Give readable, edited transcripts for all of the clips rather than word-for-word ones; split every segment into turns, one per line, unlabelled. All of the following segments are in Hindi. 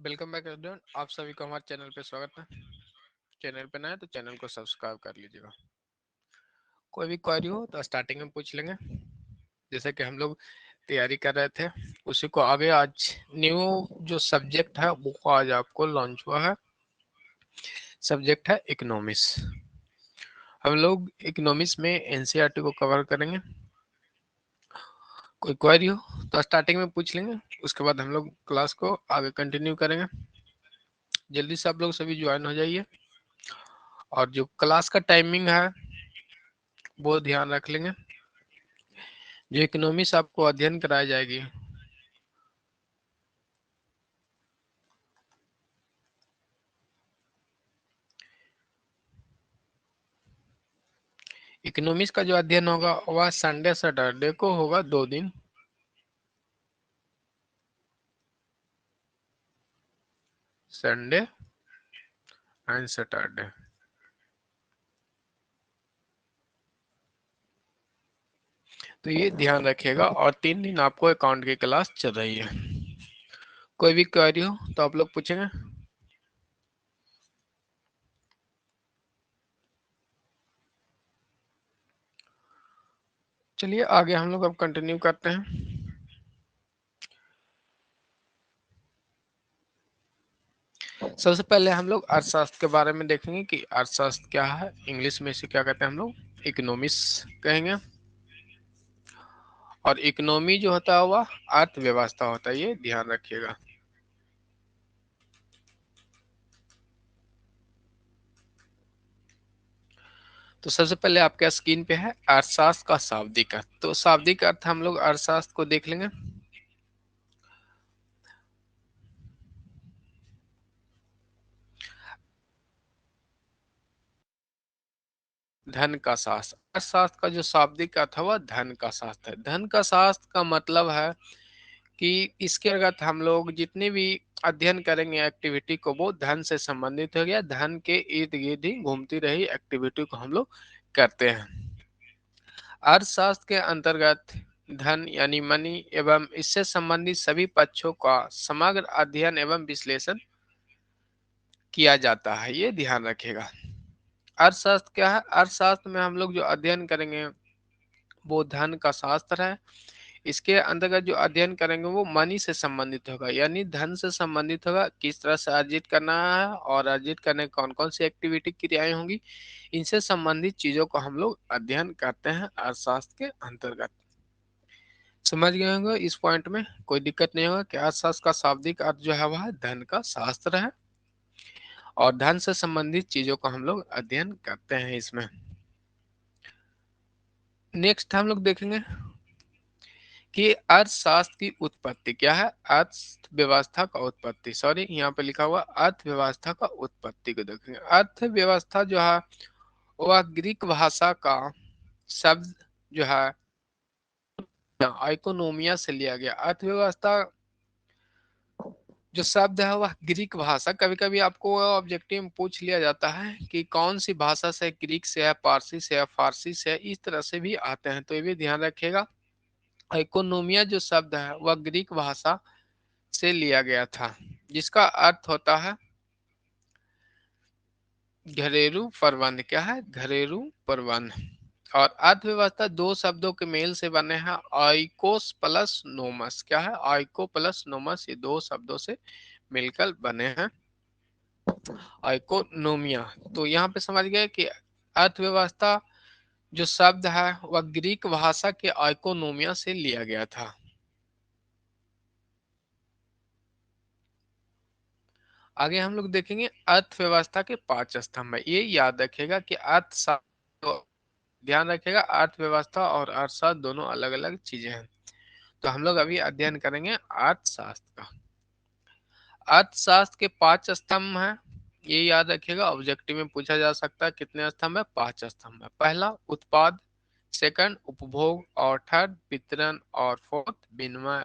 वेलकम बैक एवरीवन, आप सभी को हमारे चैनल पे स्वागत है। चैनल पे नए हैं तो चैनल को सब्सक्राइब कर लीजिएगा। कोई भी क्वेरी हो तो स्टार्टिंग में पूछ लेंगे। जैसे कि हम लोग तैयारी कर रहे थे, उसी को आगे आज न्यू जो सब्जेक्ट है वो आज आपको लॉन्च हुआ है। सब्जेक्ट है इकोनॉमिक्स। हम लोग इकोनॉमिक्स में एनसीईआरटी को कवर करेंगे। कोई क्वेरी हो तो स्टार्टिंग में पूछ लेंगे, उसके बाद हम लोग क्लास को आगे कंटिन्यू करेंगे। जल्दी से आप लोग सभी ज्वाइन हो जाइए और जो क्लास का टाइमिंग है वो ध्यान रख लेंगे। जो इकोनॉमिक्स आपको अध्ययन कराई जाएगी, इकोनॉमिक्स का जो अध्ययन होगा वह संडे सैटरडे को होगा, 2 दिन। Sunday and Saturday. तो ये ध्यान रखिएगा और 3 दिन आपको अकाउंट की क्लास चल रही है। कोई भी क्वेरी हो तो आप लोग पूछेंगे। चलिए आगे हम लोग अब कंटिन्यू करते हैं। सबसे पहले हम लोग अर्थशास्त्र के बारे में देखेंगे कि अर्थशास्त्र क्या है। इंग्लिश में इसे क्या कहते हैं, हम लोग इकोनॉमिक्स कहेंगे। और इकोनॉमी जो होता है वह अर्थव्यवस्था होता है, ये ध्यान रखिएगा। तो सबसे पहले आपके स्क्रीन पे है अर्थशास्त्र का शाब्दिक अर्थ। तो शाब्दिक अर्थ हम लोग अर्थशास्त्र को देख लेंगे। धन का शास्त्र, अर्थशास्त्र का जो शाब्दिक अर्थ है वह धन का शास्त्र है। धन का शास्त्र का मतलब है कि इसके अंतर्गत हम लोग जितने भी अध्ययन करेंगे एक्टिविटी को, वो धन से संबंधित हो गया। धन के इर्द गिर्द ही घूमती रही एक्टिविटी को हम लोग करते हैं। अर्थशास्त्र के अंतर्गत धन यानी मनी एवं इससे संबंधित सभी पक्षों का समग्र अध्ययन एवं विश्लेषण किया जाता है, ये ध्यान रखेगा। अर्थशास्त्र क्या है? अर्थशास्त्र में हम लोग जो अध्ययन करेंगे वो धन का शास्त्र है। इसके अंतर्गत जो अध्ययन करेंगे वो मनी से संबंधित होगा, यानी धन से संबंधित होगा। किस तरह से अर्जित करना है और अर्जित करने कौन कौन सी एक्टिविटी क्रियाएं होंगी, इनसे संबंधित चीजों को हम लोग अध्ययन करते हैं अर्थशास्त्र के अंतर्गत। समझ गए होंगे इस पॉइंट में, कोई दिक्कत नहीं होगा कि अर्थशास्त्र का शाब्दिक अर्थ जो है वह धन का शास्त्र है और धन से संबंधित चीजों को हम लोग अध्ययन करते हैं इसमें। नेक्स्ट हम लोग देखेंगे कि अर्थशास्त्र की उत्पत्ति क्या है। अर्थव्यवस्था का उत्पत्ति, सॉरी यहाँ पे लिखा हुआ अर्थव्यवस्था का उत्पत्ति को देखेंगे। अर्थव्यवस्था जो है वह ग्रीक भाषा का शब्द जो है इकोनोमिया से लिया गया। अर्थव्यवस्था जो शब्द है वह ग्रीक भाषा, कभी कभी आपको ऑब्जेक्टिव में पूछ लिया जाता है कि कौन सी भाषा से, ग्रीक से है, पारसी से है, फारसी से है, इस तरह से भी आते हैं, तो ये भी ध्यान रखिएगा। इकोनोमिया जो शब्द है वह ग्रीक भाषा से लिया गया था, जिसका अर्थ होता है घरेलू प्रबंध। क्या है? घरेलू प्रबंध। और अर्थव्यवस्था दो शब्दों के मेल से बने हैं, आइकोस प्लस नोमस। क्या है? आइको प्लस नोमस, ये दो शब्दों से मिलकर बने हैं इकोनोमिया। तो यहाँ पे समझ गए कि अर्थव्यवस्था जो शब्द है वह ग्रीक भाषा के इकोनोमिया से लिया गया था। आगे हम लोग देखेंगे अर्थव्यवस्था के 5 स्तंभ है। ये याद रखेगा कि अर्थशास्त्र, ध्यान रखेगा अर्थव्यवस्था और अर्थशास्त्र दोनों अलग अलग चीजें हैं। तो हम लोग अभी अध्ययन करेंगे अर्थशास्त्र का। अर्थशास्त्र के 5 स्तंभ हैं, ये याद रखिएगा। ऑब्जेक्टिव में पूछा जा सकता है कितने स्तंभ है, 5 स्तंभ है। पहला उत्पाद, सेकंड उपभोग, और थर्ड वितरण, और फोर्थ विनिमय,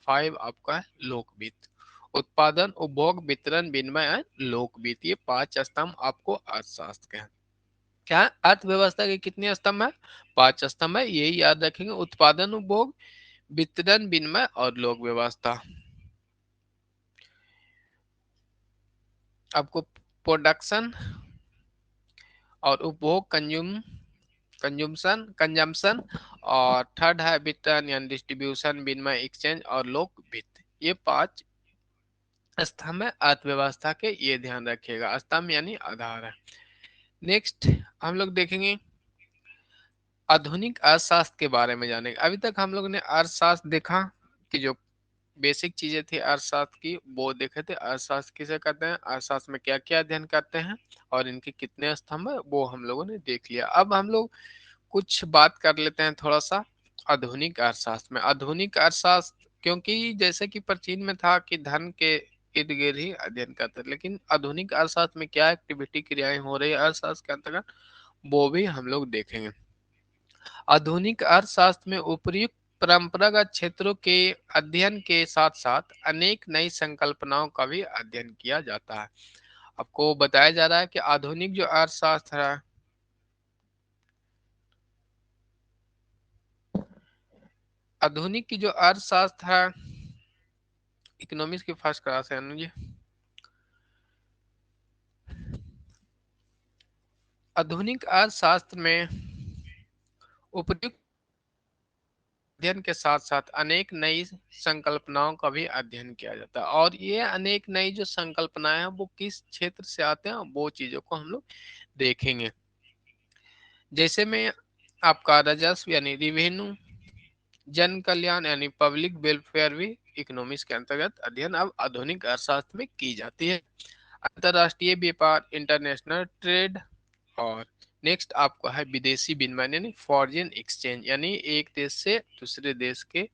5 आपका है लोकवित्त। उत्पादन, उपभोग, वितरण, विनिमय एंड लोकवित्त, ये 5 स्तंभ आपको अर्थशास्त्र के हैं। क्या है? अर्थव्यवस्था के कितने स्तंभ है? 5 स्तंभ है, यही याद रखेंगे। उत्पादन, उपभोग, वितरण, विनिमय और लोक व्यवस्था। आपको प्रोडक्शन और उपभोग कंजम्पशन कंजम्पशन, और थर्ड है वितरण यानी डिस्ट्रीब्यूशन, विनिमय एक्सचेंज, और लोक वित्त। ये 5 स्तंभ है अर्थव्यवस्था के, ये ध्यान रखिएगा। स्तंभ यानी आधार है। नेक्स्ट हम लोग देखेंगे आधुनिक अर्थशास्त्र के बारे में जानेंगे। अभी तक हम लोग ने अर्थशास्त्र देखा कि जो बेसिक चीजें थी अर्थशास्त्र की वो देखे थे। अर्थशास्त्र किसे कहते हैं, अर्थशास्त्र में क्या क्या अध्ययन करते हैं, और इनके कितने स्तंभ है वो हम लोगों ने देख लिया। अब हम लोग कुछ बात कर लेते हैं थोड़ा सा आधुनिक अर्थशास्त्र में। आधुनिक अर्थशास्त्र, क्योंकि जैसे कि प्राचीन में था कि धन के इर्द गिर्द ही अध्ययन करते थे, लेकिन आधुनिक अर्थशास्त्र में क्या एक्टिविटी क्रियाएं हो रही है अर्थशास्त्र के अंतर्गत, वो भी हम लोग देखेंगे। आधुनिक अर्थशास्त्र में उपर्युक्त परंपरागत क्षेत्रों के अध्ययन के साथ साथ अनेक नई संकल्पनाओं का भी अध्ययन किया जाता है। आपको बताया जा रहा है कि आधुनिक जो अर्थशास्त्र है, आधुनिक की जो अर्थशास्त्र है, इकोनॉमिक्स की फर्स्ट क्लास है अनुज। आधुनिक अर्थशास्त्र में उपयुक्त अध्ययन के साथ साथ अनेक नई संकल्पनाओं का भी अध्ययन किया जाता है, और ये अनेक नई जो संकल्पनाएं हैं वो किस क्षेत्र से आते हैं वो चीजों को हम लोग देखेंगे। जैसे में आपका राजस्व यानी रिवेन्यू, जन कल्याण यानी पब्लिक वेलफेयर भी इकोनॉमिक्स के अंतर्गत अध्ययन अब आधुनिक अर्थशास्त्र में की जाती है। अंतरराष्ट्रीय व्यापार इंटरनेशनल ट्रेड, और नेक्स्ट आपको है विदेशी विनिमय यानी फॉरेन एक्सचेंज, यानी एक देश से दूसरे देश के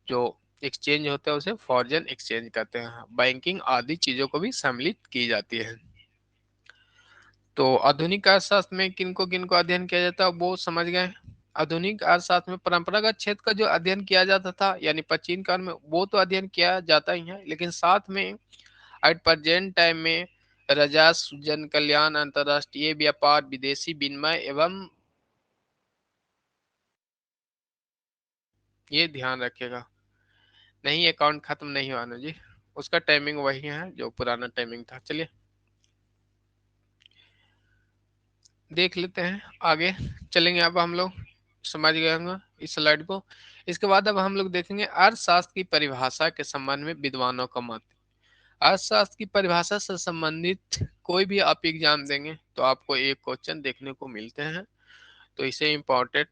जो एक्सचेंज होता है उसे फॉरेन एक्सचेंज कहते हैं। बैंकिंग आदि चीजों को भी सम्मिलित की जाती है। तो आधुनिक अर्थशास्त्र में किनको किनको अध्ययन किया जाता है वो समझ गए। आधुनिक अर्थशास्त्र में परंपरागत क्षेत्र का जो अध्ययन किया जाता था यानी प्राचीन काल में, वो तो अध्ययन किया जाता ही है, लेकिन साथ में एट प्रेजेंट टाइम में राजस्व, जन कल्याण, अंतरराष्ट्रीय व्यापार, विदेशी विनिमय एवं, ये ध्यान रखिएगा, नहीं अकाउंट खत्म नहीं हुआ ना जी, उसका टाइमिंग वही है जो पुराना टाइमिंग था। चलिए देख लेते हैं आगे चलेंगे। अब हम लोग समझ गए होंगे इस स्लाइड को। इसके बाद अब हम लोग देखेंगे अर्थशास्त्र की परिभाषा के संबंध में विद्वानों का मत। अर्थशास्त्र की परिभाषा से संबंधित कोई भी आप एग्जाम देंगे तो आपको एक क्वेश्चन देखने को मिलते हैं, तो इसे इम्पोर्टेंट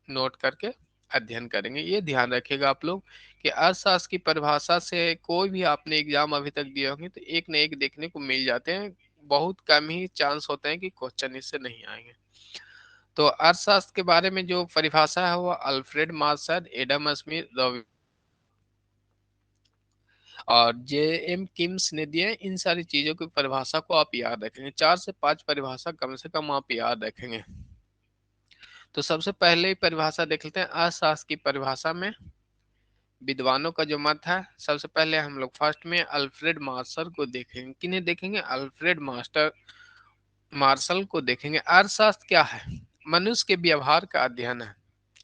नोट करके अध्ययन करेंगे। ये ध्यान रखिएगा आप लोग कि अर्थशास्त्र की परिभाषा से कोई भी आपने एग्जाम अभी तक दिए होंगे तो एक न एक देखने को मिल जाते हैं। बहुत कम ही चांस होते हैं कि क्वेश्चन इससे नहीं आएंगे। तो अर्थशास्त्र के बारे में जो परिभाषा है वो अल्फ्रेड मार्शल, एडम स्मिथ, और जे एम किम्स ने दिए। इन सारी चीजों की परिभाषा को आप याद रखेंगे, 4 से 5 परिभाषा कम से कम आप याद रखेंगे। तो सबसे पहले परिभाषा देख लेते हैं अर्थशास्त्र की परिभाषा में विद्वानों का जो मत है। सबसे पहले हम लोग फर्स्ट में अल्फ्रेड मार्शल को देखेंगे। किन्हें देखेंगे, अल्फ्रेड मास्टर मार्शल को देखेंगे। अर्थशास्त्र क्या है, मनुष्य के व्यवहार का अध्ययन है।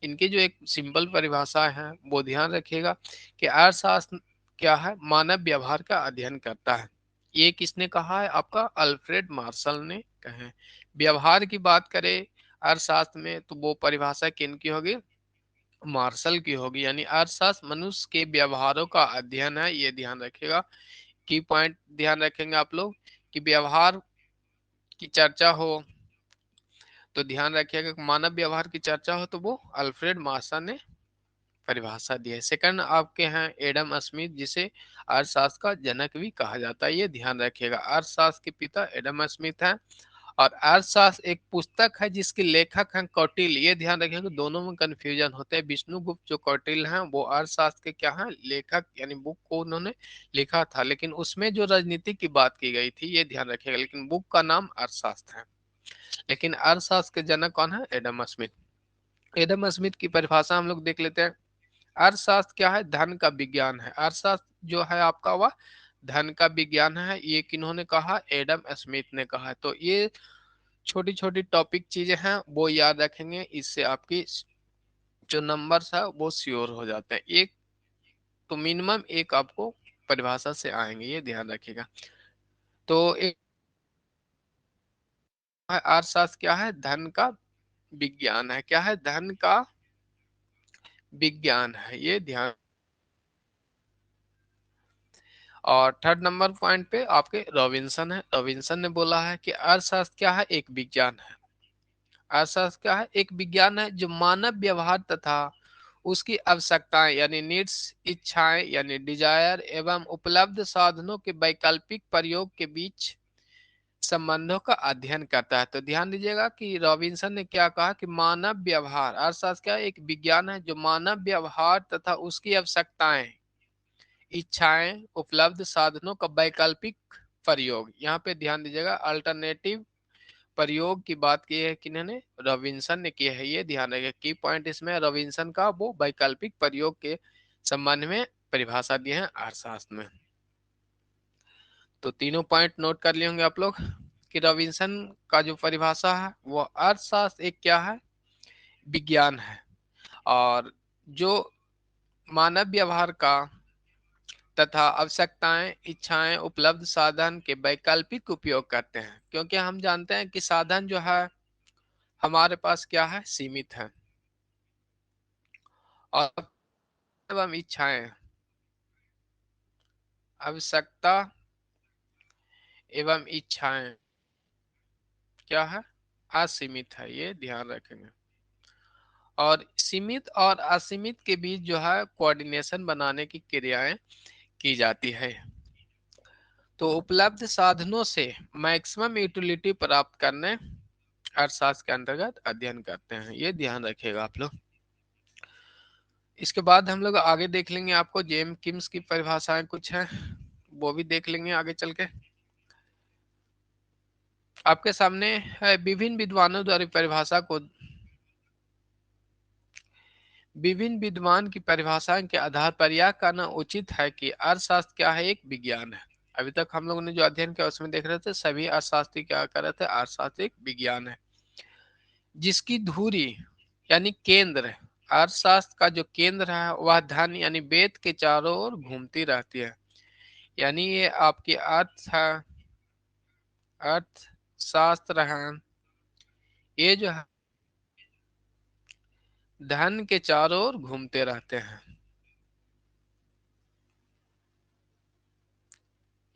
इनकी जो एक सिंपल परिभाषा है वो ध्यान रखिएगा कि अर्थशास्त्र क्या है, मानव व्यवहार का अध्ययन करता है। ये किसने कहा है, आपका अल्फ्रेड मार्शल ने कहे। व्यवहार की बात करें अर्थशास्त्र में तो वो परिभाषा किनकी होगी, मार्शल की होगी। यानी अर्थशास्त्र मनुष्य के व्यवहारों का अध्ययन है, ये ध्यान रखिएगा। की पॉइंट ध्यान रखेंगे आप लोग कि व्यवहार की चर्चा हो तो ध्यान रखिएगा कि मानव व्यवहार की चर्चा हो तो वो अल्फ्रेड मार्शल ने परिभाषा दी है। सेकंड आपके हैं एडम स्मिथ, जिसे अर्थशास्त्र का जनक भी कहा जाता है। ये ध्यान रखिएगा, अर्थशास्त्र के पिता एडम स्मिथ हैं। और अर्थशास्त्र एक पुस्तक है जिसके लेखक हैं कौटिल्य। ये ध्यान रखिएगा, दोनों में कंफ्यूजन होता है। विष्णुगुप्त जो कौटिल्य हैं वो अर्थशास्त्र के क्या हैं, लेखक, यानी बुक को उन्होंने लिखा था, लेकिन उसमें जो राजनीति की बात की गई थी, ये ध्यान रखिएगा, लेकिन बुक का नाम अर्थशास्त्र है। लेकिन अर्थशास्त्र के जनक कौन है, एडम स्मिथ। एडम स्मिथ की परिभाषा हम लोग देख लेते हैं। अर्थशास्त्र क्या है, धन का विज्ञान है। अर्थशास्त्र जो है आपका वह धन का विज्ञान है। ये किन्होंने कहा, एडम स्मिथ ने कहा है। तो ये छोटी छोटी टॉपिक चीजें हैं वो याद रखेंगे, इससे आपकी जो नंबर्स है वो श्योर हो जाते हैं। एक तो मिनिमम एक आपको परिभाषा से आएंगे, ये ध्यान रखिएगा। तो एक अर्थशास्त्र क्या है? धन का विज्ञान है। क्या है? धन का विज्ञान है, ये ध्यान। और थर्ड नंबर पॉइंट पे आपके रॉबिन्सन है। रॉबिन्सन ने बोला है कि अर्थशास्त्र क्या है? एक विज्ञान है। अर्थशास्त्र क्या है? एक विज्ञान है जो मानव व्यवहार तथा उसकी आवश्यकताएं यानी नीड्स, इच्छाएं यानी डिजायर एवं उपलब्ध साधनों के वैकल्पिक प्रयोग के बीच संबंधों का अध्ययन करता है। तो ध्यान दीजिएगा कि रॉबिन्सन ने क्या कहा कि मानव व्यवहार, अर्थशास्त्र क्या है? एक विज्ञान है जो मानव व्यवहार तथा उसकी आवश्यकताएं, इच्छाएं, उपलब्ध साधनों का वैकल्पिक प्रयोग। यहाँ पे ध्यान दीजिएगा, अल्टरनेटिव प्रयोग की बात की है किन्होंने? रॉबिन्सन ने की है। ये ध्यान रखिए, की पॉइंट इसमें रॉबिन्सन का वो वैकल्पिक प्रयोग के संबंध में परिभाषा दी है अर्थशास्त्र में। तो तीनों पॉइंट नोट कर लिए होंगे आप लोग कि रॉबिन्सन का जो परिभाषा है वो अर्थशास्त्र एक क्या है? विज्ञान है, और जो मानव व्यवहार का तथा आवश्यकताएं, इच्छाएं, उपलब्ध साधन के वैकल्पिक उपयोग करते हैं, क्योंकि हम जानते हैं कि साधन जो है हमारे पास क्या है? सीमित है। और एवं इच्छाएं, आवश्यकता एवं इच्छाएं क्या है? असीमित है, ये ध्यान रखेंगे। और सीमित और असीमित के बीच जो है कोऑर्डिनेशन बनाने की क्रियाएं की जाती है। तो उपलब्ध साधनों से मैक्सिमम यूटिलिटी प्राप्त करने अर्थशास्त्र के अंतर्गत अध्ययन करते हैं, ये ध्यान रखिएगा आप लोग। इसके बाद हम लोग आगे देख लेंगे, आपको जेम किम्स की परिभाषाएं कुछ हैं वो भी देख लेंगे आगे चल के। आपके सामने है विभिन्न विद्वानों द्वारा परिभाषा को, विभिन्न विद्वान की परिभाषाओं के आधार पर यह कहना उचित है कि अर्थशास्त्र क्या है? एक विज्ञान है। अभी तक हम लोगों ने जो अध्ययन किया उसमें देख रहे थे सभी अर्थशास्त्री क्या कर रहे थे? अर्थशास्त्र एक विज्ञान है जिसकी धुरी यानी केंद्र, अर्थशास्त्र का जो केंद्र है वह धन यानी वेद के चारों ओर घूमती रहती है। यानी ये आपकी अर्थशास्त्र है, ये जो है धन के चारों ओर घूमते रहते हैं।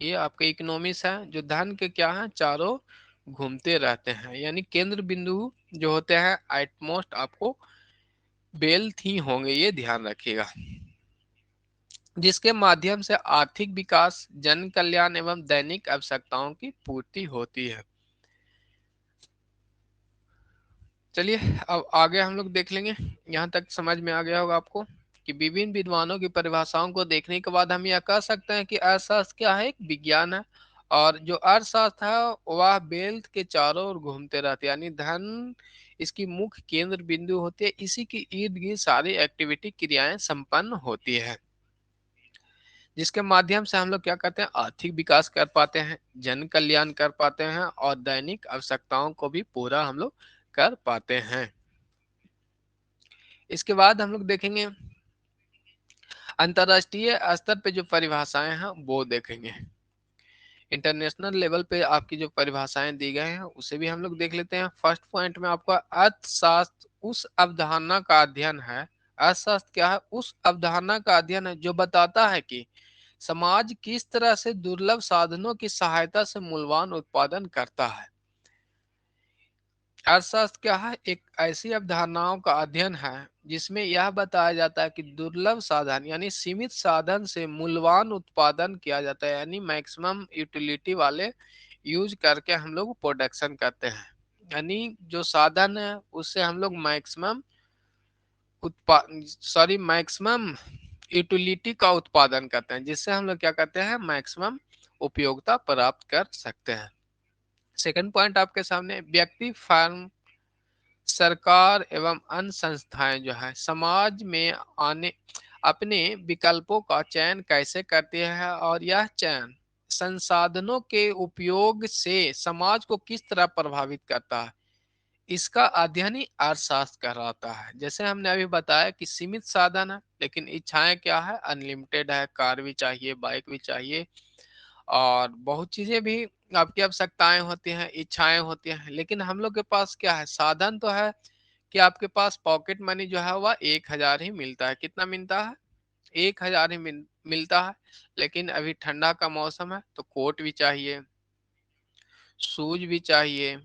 ये आपके इकोनॉमिक्स है जो धन के क्या है? चारों घूमते रहते हैं। यानी केंद्र बिंदु जो होते हैं एटमोस्ट आपको वेल्थ ही होंगे, ये ध्यान रखिएगा, जिसके माध्यम से आर्थिक विकास, जन कल्याण एवं दैनिक आवश्यकताओं की पूर्ति होती है। चलिए अब आगे हम लोग देख लेंगे। यहाँ तक समझ में आ गया होगा आपको कि विभिन्न विद्वानों की परिभाषाओं को देखने के बाद हम यह कह सकते हैं कि अर्थशास्त्र क्या है? एक विज्ञान है, और जो अर्थशास्त्र है वह वेल्थ के चारों ओर घूमते रहते हैं, यानी धन इसकी मुख्य केंद्र बिंदु होती है, इसी की इर्द गिर्द सारी एक्टिविटी क्रियाएं संपन्न होती है, जिसके माध्यम से हम लोग क्या करते हैं? आर्थिक विकास कर पाते हैं, जन कल्याण कर पाते हैं, और दैनिक आवश्यकताओं को भी पूरा हम लोग कर पाते हैं। इसके बाद हम लोग देखेंगे अंतरराष्ट्रीय स्तर पे जो परिभाषाएं हैं वो देखेंगे। इंटरनेशनल लेवल पे आपकी जो परिभाषाएं दी गए हैं उसे भी हम लोग देख लेते हैं। फर्स्ट पॉइंट में आपका अर्थशास्त्र उस अवधारणा का अध्ययन है। अर्थशास्त्र क्या है? उस अवधारणा का अध्ययन है जो बताता है कि समाज किस तरह से दुर्लभ साधनों की सहायता से मूल्यवान उत्पादन करता है। अर्थशास्त्र क्या है? एक ऐसी अवधारणाओं का अध्ययन है जिसमें यह बताया जाता है कि दुर्लभ साधन यानी सीमित साधन से मूल्यवान उत्पादन किया जाता है, यानी मैक्सिमम यूटिलिटी वाले यूज करके हम लोग प्रोडक्शन करते हैं। यानी जो साधन है उससे हम लोग मैक्सिमम यूटिलिटी का उत्पादन करते हैं, जिससे हम लोग क्या करते हैं? मैक्सिमम उपयोगिता प्राप्त कर सकते हैं। सेकंड पॉइंट आपके सामने, व्यक्ति, फर्म, सरकार एवं अन्य संस्थाएं जो है समाज में आने अपने विकल्पों का चयन कैसे करती है, और यह चयन संसाधनों के उपयोग से समाज को किस तरह प्रभावित करता है, इसका अध्ययन ही अर्थशास्त्र कहलाता है। जैसे हमने अभी बताया कि सीमित साधन है लेकिन इच्छाएं क्या है? अनलिमिटेड है, कार भी चाहिए, बाइक भी चाहिए, और बहुत चीजें भी आपकी आवश्यकताएं होती हैं, इच्छाएं होती हैं, लेकिन हम लोग के पास क्या है, साधन तो है कि आपके पास पॉकेट मनी जो है वह 1,000 ही मिलता है। कितना मिलता है? 1,000 ही मिलता है। लेकिन अभी ठंडा का मौसम है तो कोट भी चाहिए, शूज भी चाहिए,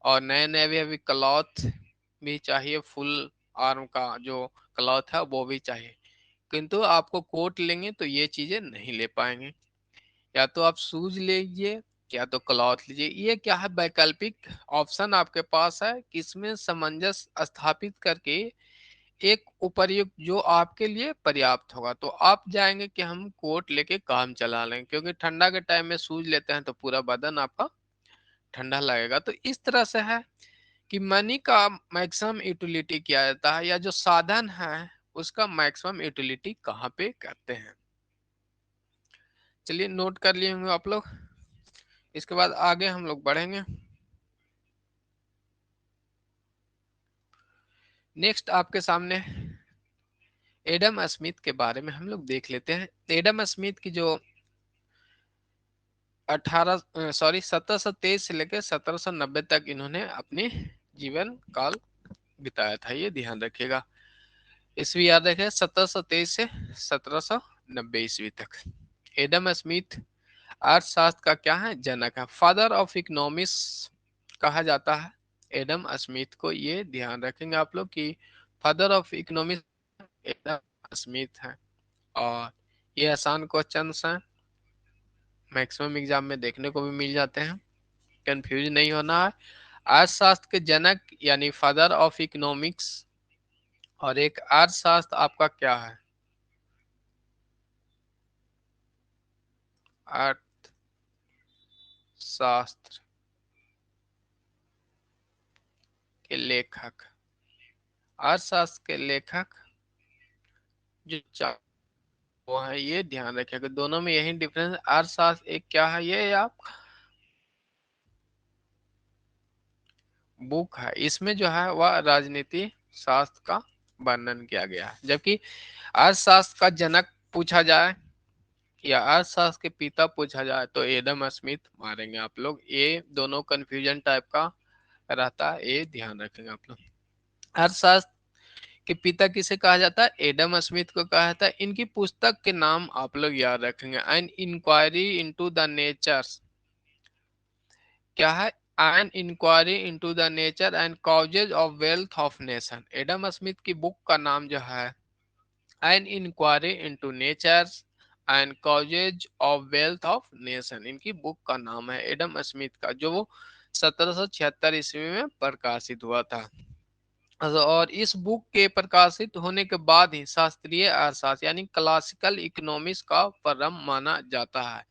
और नए नए भी अभी क्लॉथ भी चाहिए, फुल आर्म का जो क्लॉथ है वो भी चाहिए। किंतु आपको कोट लेंगे तो ये चीजें नहीं ले पाएंगे। या तो आप शूज लीजिए, या तो क्लॉथ लीजिए। ये क्या है, वैकल्पिक ऑप्शन आपके पास है कि इसमें सामंजस्य स्थापित करके एक उपर्युक्त जो आपके लिए पर्याप्त होगा, तो आप जाएंगे कि हम कोट लेके काम चला लें, क्योंकि ठंडा के टाइम में शूज लेते हैं तो पूरा बदन आपका ठंडा लगेगा। तो इस तरह से है कि मनी का मैक्सिमम यूटिलिटी किया जाता है, या जो साधन है उसका मैक्सिमम यूटिलिटी कहाँ पे करते हैं। चलिए, नोट कर लिए होंगे आप लोग। इसके बाद आगे हम लोग बढ़ेंगे। नेक्स्ट आपके सामने एडम स्मिथ के बारे में हम लोग देख लेते हैं। एडम स्मिथ की जो 1723 से लेकर 1790 तक इन्होंने अपने जीवन काल बिताया था, ये ध्यान रखिएगा। ईस्वी याद रखें, 1723 से 1790 ईस्वी तक। एडम स्मिथ अर्थशास्त्र का क्या है, जनक है, फादर ऑफ इकोनॉमिक्स कहा जाता है एडम स्मिथ को। ये ध्यान रखेंगे आप लोग कि father of economics Adam Smith है। और ये आसान क्वेश्चन हैं, मैक्सिमम एग्जाम में देखने को भी मिल जाते हैं, कंफ्यूज नहीं होना है। अर्थशास्त्र के जनक यानी फादर ऑफ इकोनॉमिक्स, और एक अर्थशास्त्र आपका क्या है, अर्थशास्त्र के लेखक। अर्थशास्त्र के लेखक जो चार वो है, ये ध्यान रखिएगा, दोनों में यही डिफरेंस। अर्थशास्त्र एक क्या है, ये आप बुक है, इसमें जो है वह राजनीति शास्त्र का वर्णन किया गया है। जबकि अर्थशास्त्र का जनक पूछा जाए या अर्थशास्त्र के पिता पूछा जाए तो एडम स्मिथ मारेंगे आप लोग। ये दोनों कंफ्यूजन टाइप का रहता है, ये ध्यान रखेंगे आप लोग। अर्थशास्त्र के पिता किसे कहा जाता है, एडम स्मिथ को कहा जाता है। इनकी पुस्तक के नाम आप लोग याद रखेंगे, an inquiry into the natures, क्या है, an inquiry into the nature and causes of wealth of nation. Adam Smith की बुक का नाम जो है an inquiry into nature and causes of wealth of nation, इनकी बुक का नाम है एडम स्मिथ का, जो वो 1776 ईस्वी में प्रकाशित हुआ था। और इस बुक के प्रकाशित होने के बाद ही शास्त्रीय अर्थशास्त्र यानी क्लासिकल इकोनॉमिक्स का प्रारंभ माना जाता है।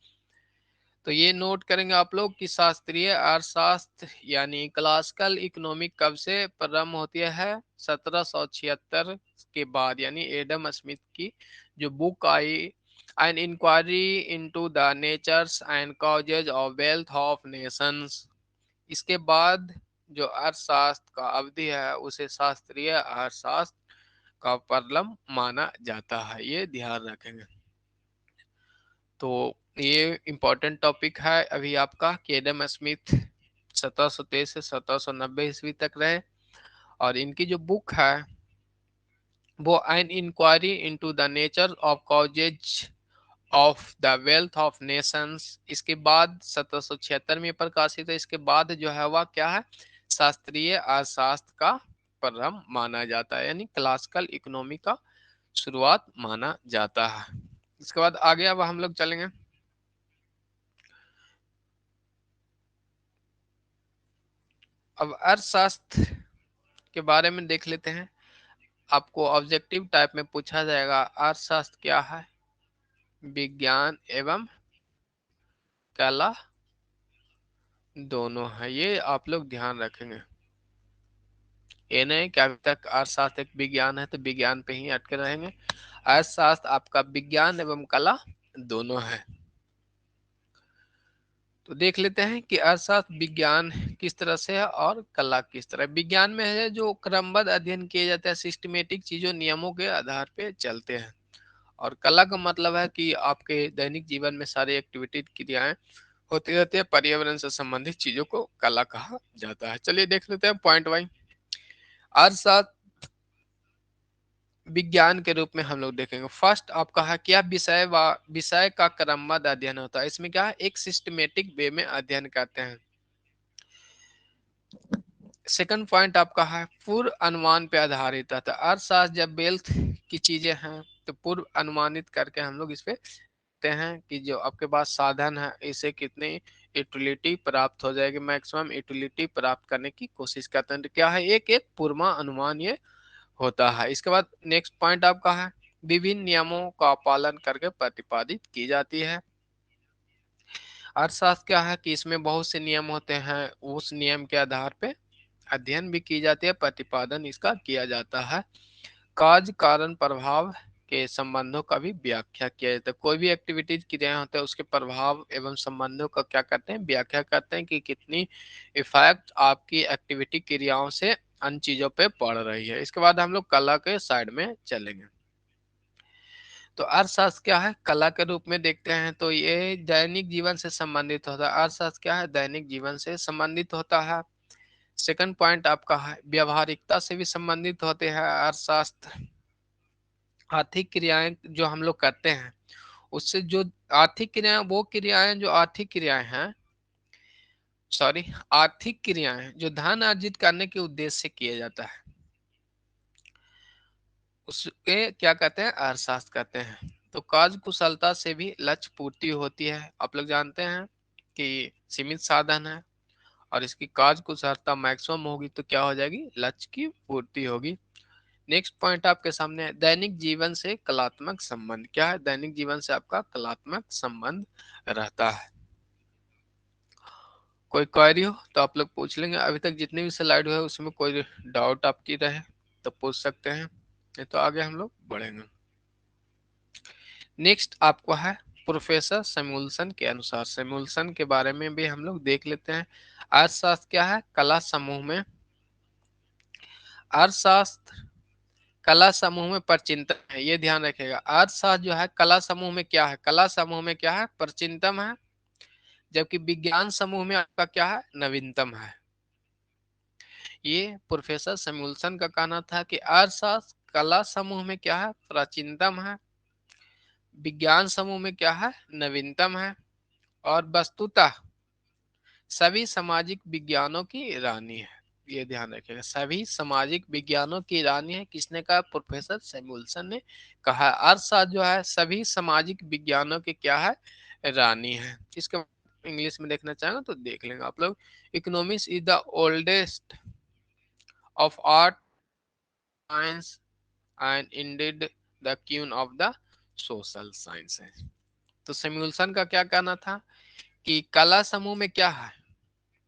तो ये नोट करेंगे आप लोग कि शास्त्रीय अर्थशास्त्र यानी क्लासिकल इकोनॉमिक कब से प्रारंभ होती है, 1776 के बाद, यानी एडम स्मिथ की जो book I an inquiry into the natures and causes of wealth of nations, इसके बाद जो अर्थशास्त्र का अवधि है उसे शास्त्रीय अर्थशास्त्र का प्रारंभ माना जाता है, ये ध्यान रखेंगे। तो ये इम्पोर्टेंट टॉपिक है अभी आपका कि एडम स्मिथ 1723 से 1790 ईस्वी तक रहे, और इनकी जो बुक है वो an inquiry into the nature of causes of the wealth of nations, इसके बाद 1776 में प्रकाशित है। इसके बाद जो है वह क्या है, शास्त्रीय अर्थशास्त्र का प्रारंभ माना जाता है, यानी क्लासिकल इकोनॉमी का शुरुआत माना जाता है। इसके बाद आगे अब हम लोग चलेंगे। अब अर्थशास्त्र के बारे में देख लेते हैं। आपको ऑब्जेक्टिव टाइप में पूछा जाएगा, अर्थशास्त्र क्या है, विज्ञान एवं कला दोनों है, ये आप लोग ध्यान रखेंगे। ये नहीं कि अभी तक अर्थशास्त्र एक विज्ञान है तो विज्ञान पे ही अटके रहेंगे। अर्थशास्त्र आपका विज्ञान एवं कला दोनों है। तो देख लेते हैं कि अर्थशास्त्र विज्ञान किस तरह से है और कला किस तरह। विज्ञान में है जो क्रमबद्ध अध्ययन किए जाते हैं, सिस्टमेटिक चीजों नियमों के आधार पे चलते हैं। और कला का मतलब है कि आपके दैनिक जीवन में सारी एक्टिविटी क्रियाएं होती रहती है, पर्यावरण से संबंधित चीजों को कला कहा जाता है। चलिए देख लेते हैं पॉइंट वाइज। अर्थशास्त्र विज्ञान के रूप में हम लोग देखेंगे। फर्स्ट आपका है क्या विषय व विषय का क्रमबद्ध अध्ययन होता है। इसमें क्या है, एक सिस्टमेटिक वे में अध्ययन करते हैं। सेकंड पॉइंट आपका है पूर्व अनुमान पे आधारित रहता है। अर्थशास्त्र जब वेल्थ की चीजें हैं तो पूर्व अनुमानित करके हम लोग इस पे देखते हैं कि जो आपके पास साधन है इसे कितनी यूटिलिटी प्राप्त हो जाएगी, मैक्सिमम यूटिलिटी प्राप्त करने की कोशिश करते हैं। तो क्या है, एक एक पूर्वानुमान ये होता है। इसके बाद नेक्स्ट पॉइंट आपका है विभिन्न नियमों का पालन करके प्रतिपादित की जाती है। अर्थशास्त्र क्या है कि इसमें बहुत से नियम होते हैं, उस नियम के आधार पे अध्ययन भी की जाती है, प्रतिपादन इसका किया जाता है। कार्य कारण प्रभाव के संबंधों का भी व्याख्या किया जाता है। कोई भी एक्टिविटीज क्रियाएं होते हैं उसके प्रभाव एवं संबंधों का क्या करते हैं, व्याख्या करते हैं कि कितनी इफेक्ट आपकी एक्टिविटी क्रियाओं से अन्य चीजों पे पड़ रही है। इसके बाद हम लोग कला के साइड में चलेंगे। तो अर्थशास्त्र क्या है, कला के रूप में देखते हैं तो ये दैनिक जीवन से संबंधित होता है। अर्थशास्त्र क्या है, दैनिक जीवन से संबंधित होता है। सेकंड पॉइंट आपका है व्यवहारिकता से भी संबंधित होते हैं अर्थशास्त्र। आर्थिक क्रियाएं जो हम लोग करते हैं उससे जो आर्थिक क्रियाएं, वो क्रियाएं जो आर्थिक क्रियाएं हैं, सॉरी, आर्थिक क्रियाएं जो धन अर्जित करने के उद्देश्य से किया जाता है उसके क्या कहते हैं, अर्थशास्त्र कहते हैं। तो कार्य कुशलता से भी लक्ष्य पूर्ति होती है। आप लोग जानते हैं कि सीमित साधन है और इसकी कार्य कुशलता मैक्सिमम होगी तो क्या हो जाएगी, लक्ष्य की पूर्ति होगी। नेक्स्ट पॉइंट आपके सामने है दैनिक जीवन से कलात्मक संबंध। क्या है, दैनिक जीवन से आपका कलात्मक संबंध रहता है। कोई क्वेरी हो तो आप लोग पूछ लेंगे। अभी तक जितने भी स्लाइड हुए उसमें कोई डाउट आपकी रहे तो पूछ सकते हैं, नहीं तो आगे हम लोग बढ़ेंगे। नेक्स्ट आपको है प्रोफेसर सैमुअल्सन के अनुसार। सैमुअल्सन के बारे में भी हम लोग देख लेते हैं। अर्थशास्त्र क्या है, कला समूह में, अर्थशास्त्र कला समूह में परचिंतन है, ये ध्यान रखिएगा। अर्थशास्त्र जो है कला समूह में क्या है, कला समूह में क्या है, परचिंतन है। जबकि विज्ञान समूह में आपका क्या है, नवीनतम है। ये प्रोफेसर सैमुअल्सन का कहना था कि अर्थशास्त्र कला समूह में क्या है, प्राचीनतम है, विज्ञान समूह में क्या है, नवीनतम है, और वस्तुतः सभी सामाजिक विज्ञानों की रानी है। ये ध्यान रखिएगा, सभी सामाजिक विज्ञानों की रानी है। किसने कहा, प्रोफेसर सैमुअल्सन ने कहा। अर्थशास्त्र जो है सभी सामाजिक विज्ञानों की क्या है, रानी है। इसको इंग्लिश में देखना चाहेंगे तो देख लेंगे आप लोग। Economics is the oldest of art science and ended the queen of the social sciences. तो सैमुअल्सन का क्या कहना था कि कला समूह में क्या है,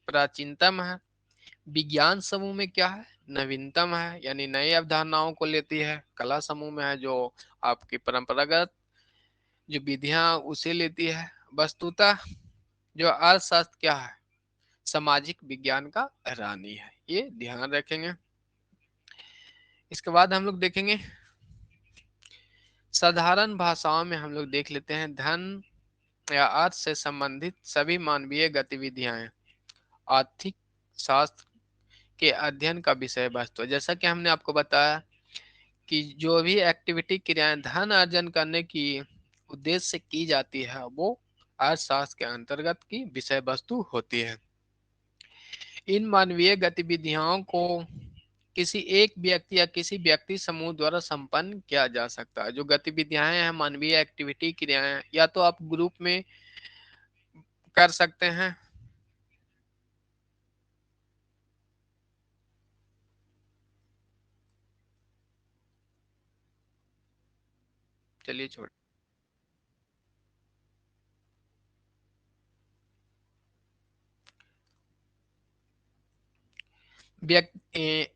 प्राचीनतम है, विज्ञान समूह में क्या है, नवीनतम है, यानी नई अवधारणाओं को लेती है। कला समूह में है जो आपकी परंपरागत जो विधियां उसे लेती है। वस्तुतः जो अर्थशास्त्र क्या है, सामाजिक विज्ञान का रानी है। ये ध्यान रखेंगे। इसके बाद हम लोग देखेंगे साधारण भाषाओं में हम लोग देख लेते हैं धन या अर्थ से संबंधित सभी मानवीय गतिविधियां आर्थिक शास्त्र के अध्ययन का विषय वस्तु है। जैसा कि हमने आपको बताया कि जो भी एक्टिविटी क्रियाएं धन अर्जन करने की उद्देश्य से की जाती है वो अर्थशास्त्र के अंतर्गत की विषय वस्तु होती है। इन मानवीय गतिविधियों को किसी एक व्यक्ति या किसी व्यक्ति समूह द्वारा संपन्न किया जा सकता है। जो गतिविधियां हैं मानवीय एक्टिविटी क्रियाएं, या तो आप ग्रुप में कर सकते हैं, चलिए छोड़, व्यक्ति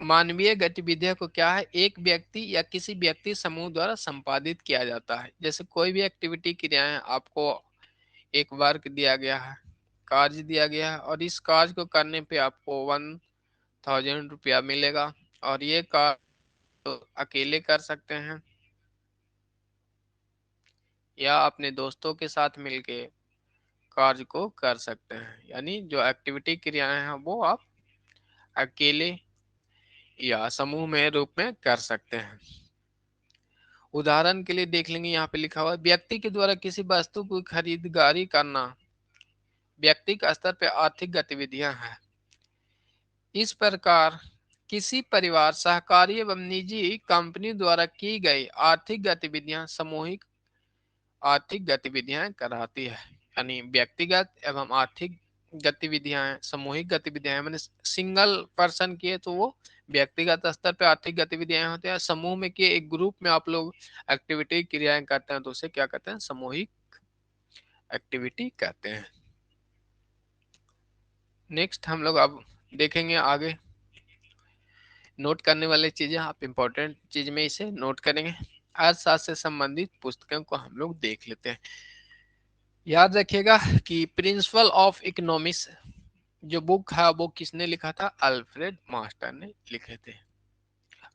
मानवीय गतिविधियों को क्या है, एक व्यक्ति या किसी व्यक्ति समूह द्वारा संपादित किया जाता है। जैसे कोई भी एक्टिविटी क्रियाएं, आपको एक वर्क दिया गया है, कार्य दिया गया है, और इस कार्य को करने पे आपको 1000 रुपया मिलेगा। और ये कार्य तो अकेले कर सकते हैं, या अपने दोस्तों के साथ मिलके कार्य को कर सकते हैं। यानी जो एक्टिविटी क्रियाएं हैं वो आप अकेले या समूह में रूप में कर सकते हैं। उदाहरण के लिए देख लेंगे, यहाँ पे लिखा हुआ है व्यक्ति के द्वारा किसी वस्तु की खरीदारी करना व्यक्तिगत स्तर पर आर्थिक गतिविधियां हैं। इस प्रकार किसी परिवार, सहकारी एवं निजी कंपनी द्वारा की गई आर्थिक गतिविधियां सामूहिक आर्थिक गतिविधियां कराती है। यानी व्यक्तिगत एवं आर्थिक गतिविधियां सामूहिक गतिविधियां, मैंने सिंगल पर्सन किए तो वो व्यक्तिगत स्तर पे आर्थिक गतिविधियां होती हैं, समूह में किए एक ग्रुप में आप लोग एक्टिविटी क्रियाएं करते हैं तो उसे क्या कहते हैं, सामूहिक एक्टिविटी कहते हैं। नेक्स्ट हम लोग अब देखेंगे आगे नोट करने वाली चीजें, आप इंपॉर्टेंट चीज में इसे नोट करेंगे। अर्थशास्त्र से संबंधित पुस्तकों को हम लोग देख लेते हैं। याद रखिएगा कि प्रिंसिपल ऑफ इकोनॉमिक्स जो बुक है वो किसने लिखा था, अल्फ्रेड मार्शल ने लिखे थे।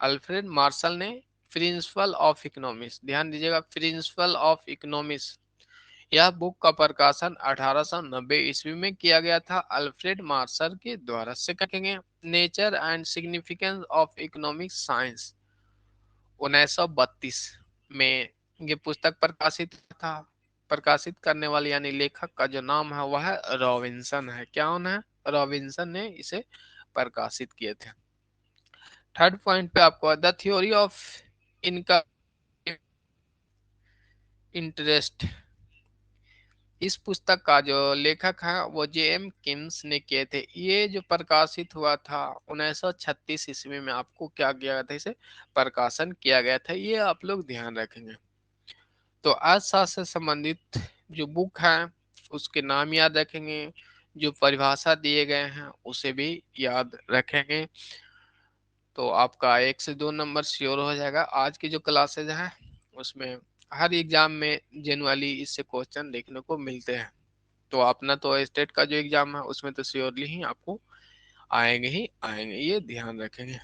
अल्फ्रेड मार्शल ने प्रिंसिपल ऑफ इकोनॉमिक्स, ध्यान दीजिएगा, प्रिंसिपल ऑफ इकोनॉमिक्स, यह बुक का प्रकाशन 1890 ईस्वी में किया गया था अल्फ्रेड मार्शल के द्वारा। से कहेंगे nature and significance of economic science 1932 में ये पुस्तक प्रकाशित था। प्रकाशित करने वाले यानी लेखक का जो नाम है वह है रॉबिन्सन है। क्या है, रॉबिन्सन ने इसे प्रकाशित किए थे। थर्ड पॉइंट पे आपको the theory of income interest, इस पुस्तक का जो लेखक है वो जे.एम. किन्स ने किए थे। ये जो प्रकाशित हुआ था 1936 ईस्वी में, आपको क्या किया गया था, इसे प्रकाशन किया गया था, ये आप लोग ध्यान रखेंगे। तो अर्थशास्त्र से संबंधित जो बुक है उसके नाम याद रखेंगे, जो परिभाषा दिए गए हैं उसे भी याद रखेंगे, तो आपका 1 से 2 नंबर श्योर हो जाएगा। आज की जो क्लासेज हैं उसमें हर एग्जाम में जनरली इससे क्वेश्चन देखने को मिलते हैं, तो अपना तो स्टेट का जो एग्जाम है उसमें तो श्योरली ही आपको आएंगे ही आएंगे, ये ध्यान रखेंगे।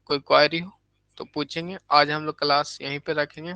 कोई क्वेरी हो तो पूछेंगे। आज हम लोग क्लास यहीं पे रखेंगे।